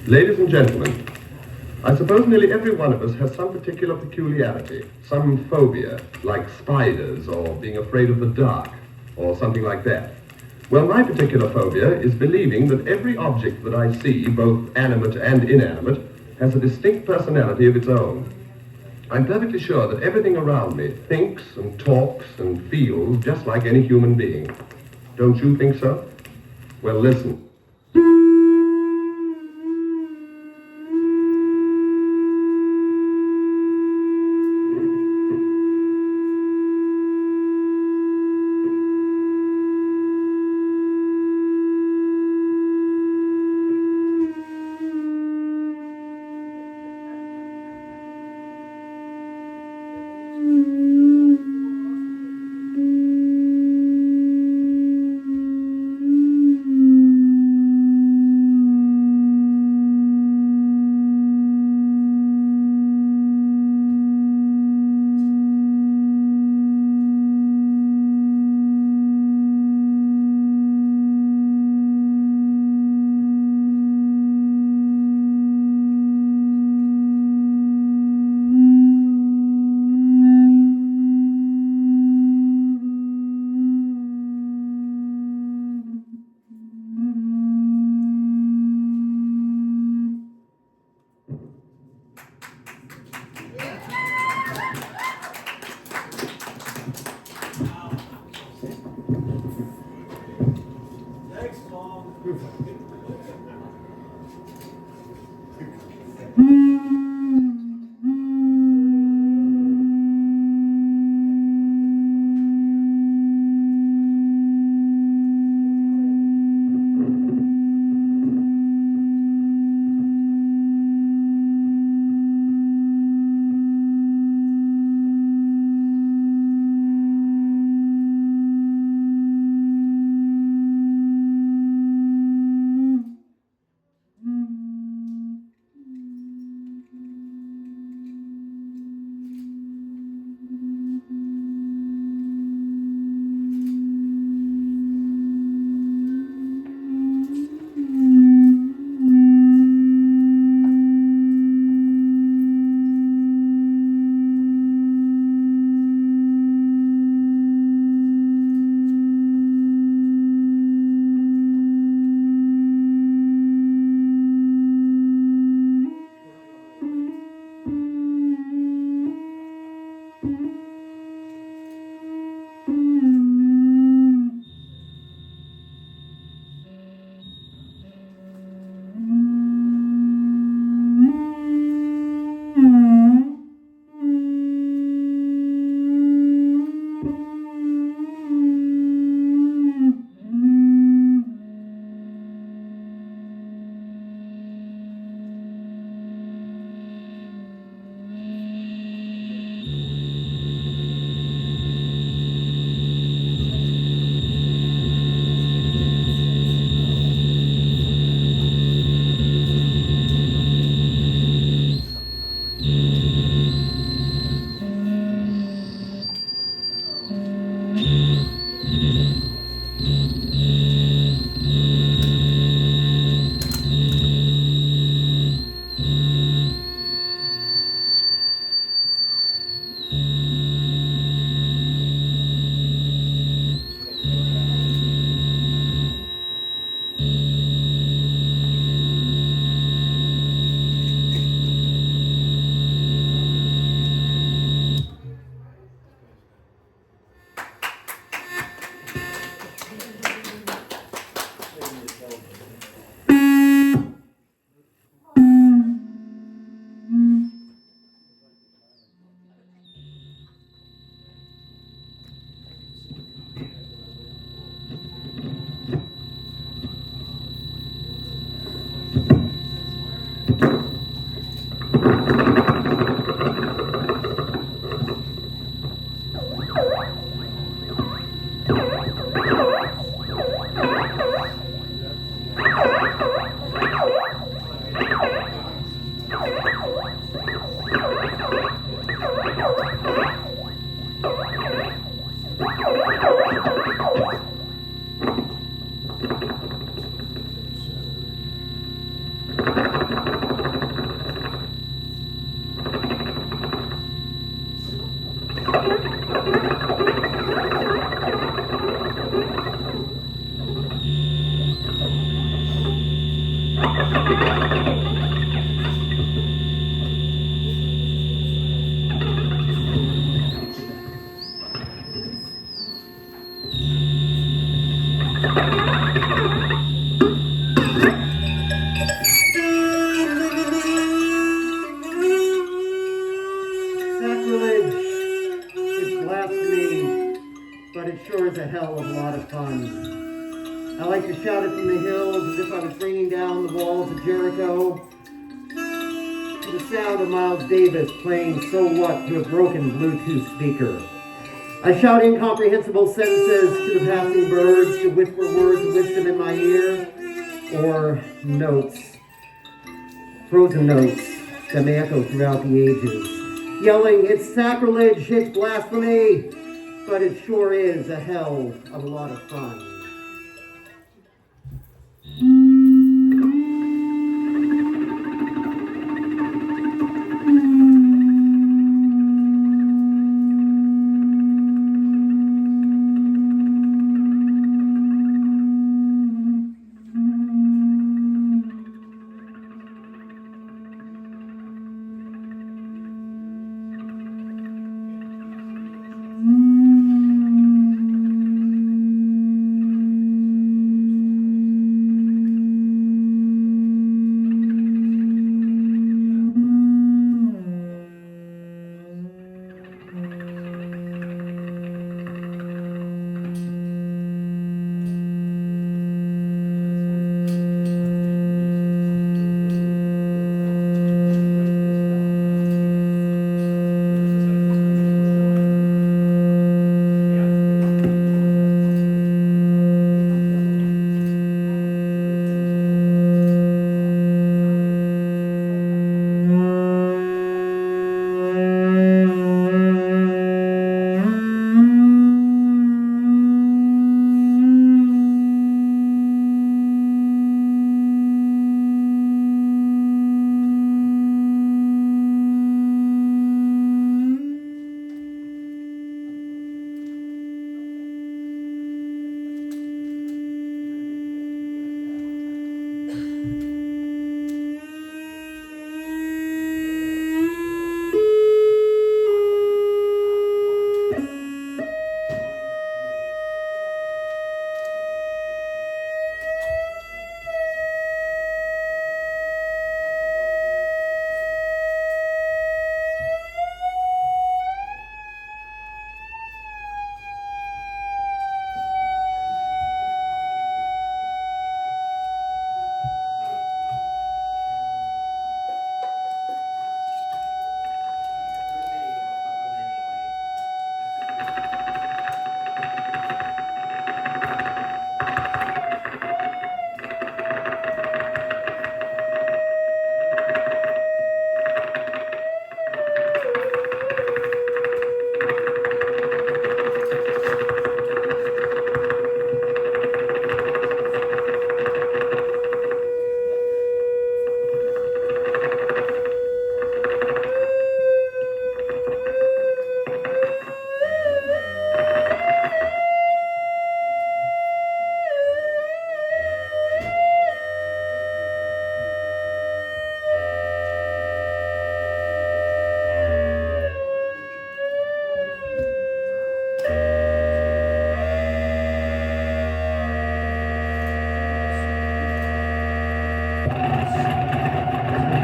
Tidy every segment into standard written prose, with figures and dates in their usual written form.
Ladies and gentlemen, I suppose nearly every one of us has some particular peculiarity, some phobia, like spiders or being afraid of the dark, or something like that. Well, my particular phobia is believing that every object that I see, both animate and inanimate, has a distinct personality of its own. I'm perfectly sure that everything around me thinks and talks and feels just like any human being. Don't you think so? Well, listen. Sacrilege is blasphemy, but it sure is a hell of a lot of fun. I like to shout it from the hills as if I was bringing down the walls of Jericho to the sound of Miles Davis playing So What to a broken Bluetooth speaker. I shout incomprehensible sentences to the passing birds, to whisper words of wisdom in my ear, or notes, frozen notes that may echo throughout the ages, yelling, it's sacrilege, it's blasphemy, but it sure is a hell of a lot of fun.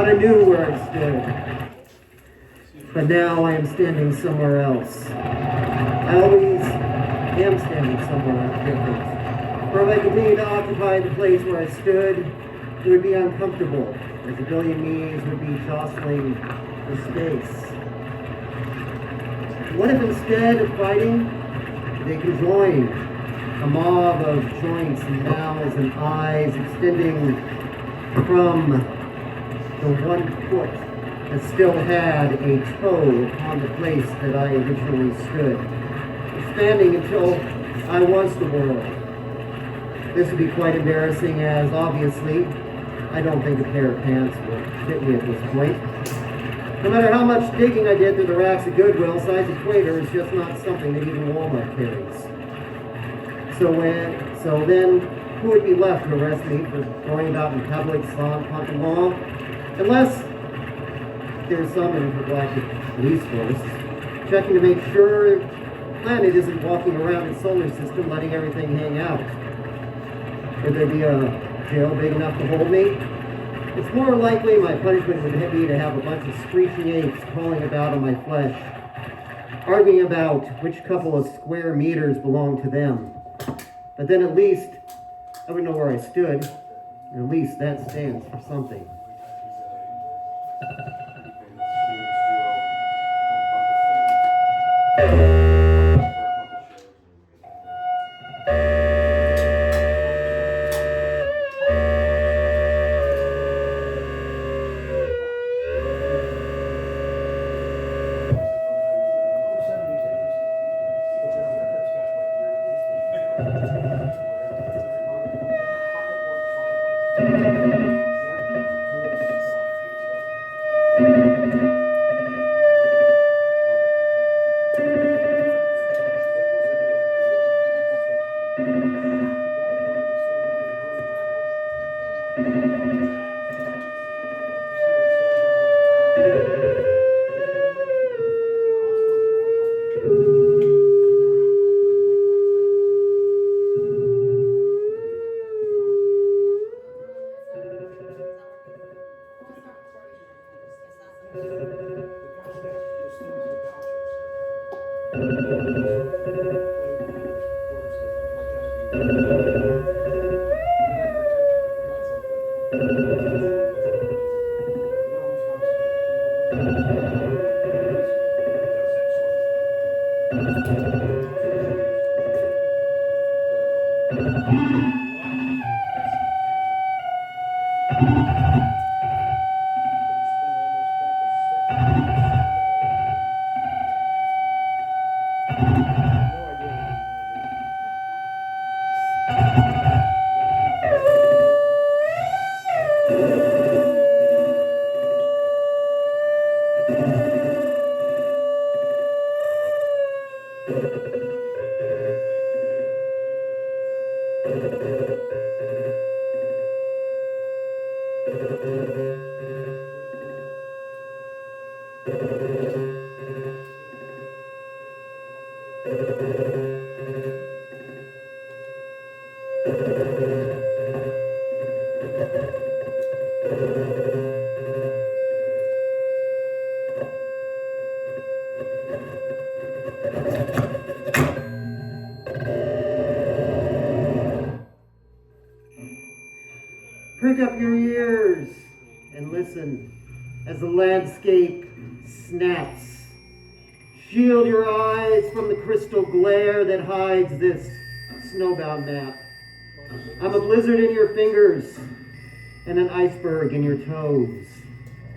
I knew where I stood, but now I am standing somewhere else. I always am standing somewhere different. For if I continued to occupy the place where I stood, it would be uncomfortable, as a billion knees would be jostling for space. What if instead of fighting, they could join a mob of joints and mouths and eyes extending from the one foot that still had a toe on the place that I originally stood, expanding until I was the world. This would be quite embarrassing, as obviously I don't think a pair of pants would fit me at this point. No matter how much digging I did through the racks of Goodwill, size equator is just not something that even Walmart carries. So then who would be left to arrest me for going about in public sans pantalon, unless there's some intergalactic police force checking to make sure the planet isn't walking around its solar system letting everything hang out. Would there be a jail big enough to hold me? It's more likely my punishment would be to have a bunch of screeching apes crawling about on my flesh, arguing about which couple of square meters belonged to them. But then at least I would know where I stood, and at least that stands for something. Prick up your ears and listen as the landscape snaps. Shield your eyes from the crystal glare that hides this snowbound map. I'm a blizzard in your fingers and an iceberg in your toes.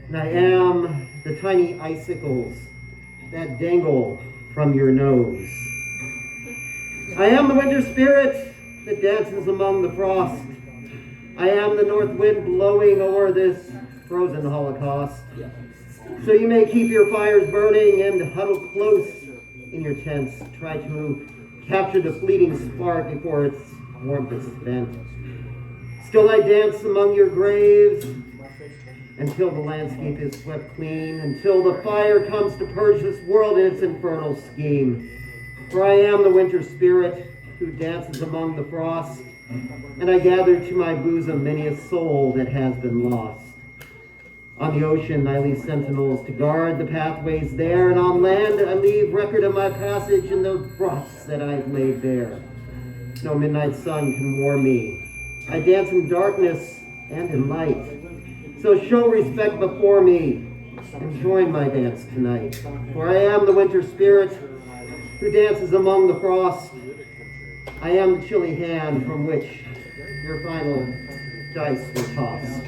And I am the tiny icicles that dangle from your nose. I am the winter spirit that dances among the frost. I am the north wind blowing o'er this frozen holocaust. So you may keep your fires burning and huddle close in your tents. Try to capture the fleeting spark before its warmth is spent. Still I dance among your graves until the landscape is swept clean, until the fire comes to purge this world in its infernal scheme. For I am the winter spirit who dances among the frost, and I gather to my bosom many a soul that has been lost. On the ocean I leave sentinels to guard the pathways there, and on land I leave record of my passage in the frosts that I've laid bare. No midnight sun can warm me. I dance in darkness and in light. So show respect before me and join my dance tonight. For I am the winter spirit who dances among the frost. I am the chilly hand from which your final dice were tossed.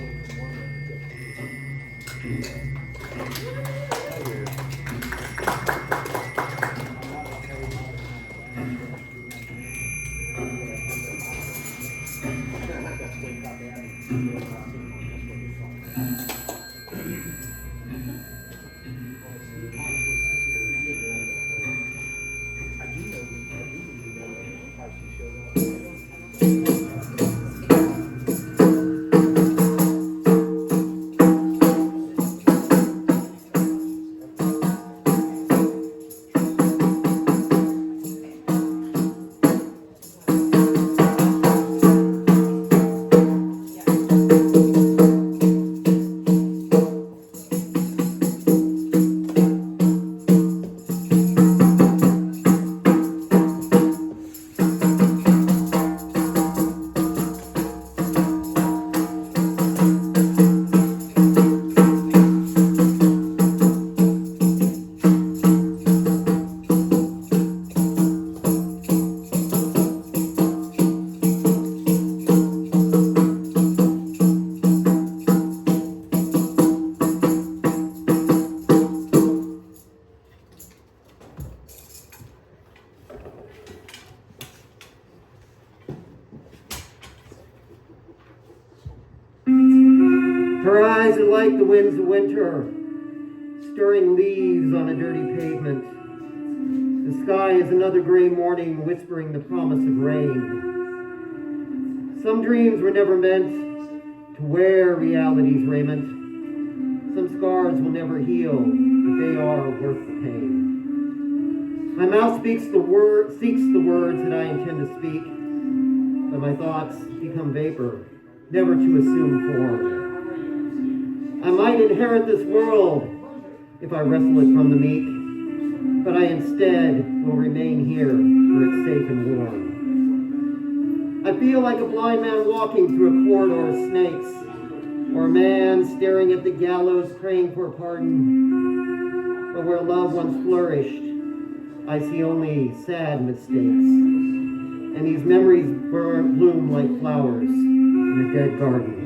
eyes are like the winds of winter, stirring leaves on a dirty pavement. The sky is another gray morning, whispering the promise of rain. Some dreams were never meant to wear reality's raiment. Some scars will never heal, but they are worth the pain. My mouth seeks the words that I intend to speak, but my thoughts become vapor, never to assume form. I might inherit this world if I wrestle it from the meek, but I instead will remain here where it's safe and warm. I feel like a blind man walking through a corridor of snakes, or a man staring at the gallows praying for pardon. But where love once flourished, I see only sad mistakes, and these memories bloom like flowers in a dead garden.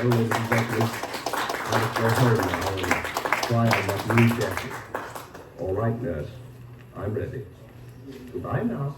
So, ladies and gentlemen, I must go home now and try on that new jacket. All right, nurse. I'm ready. Goodbye now.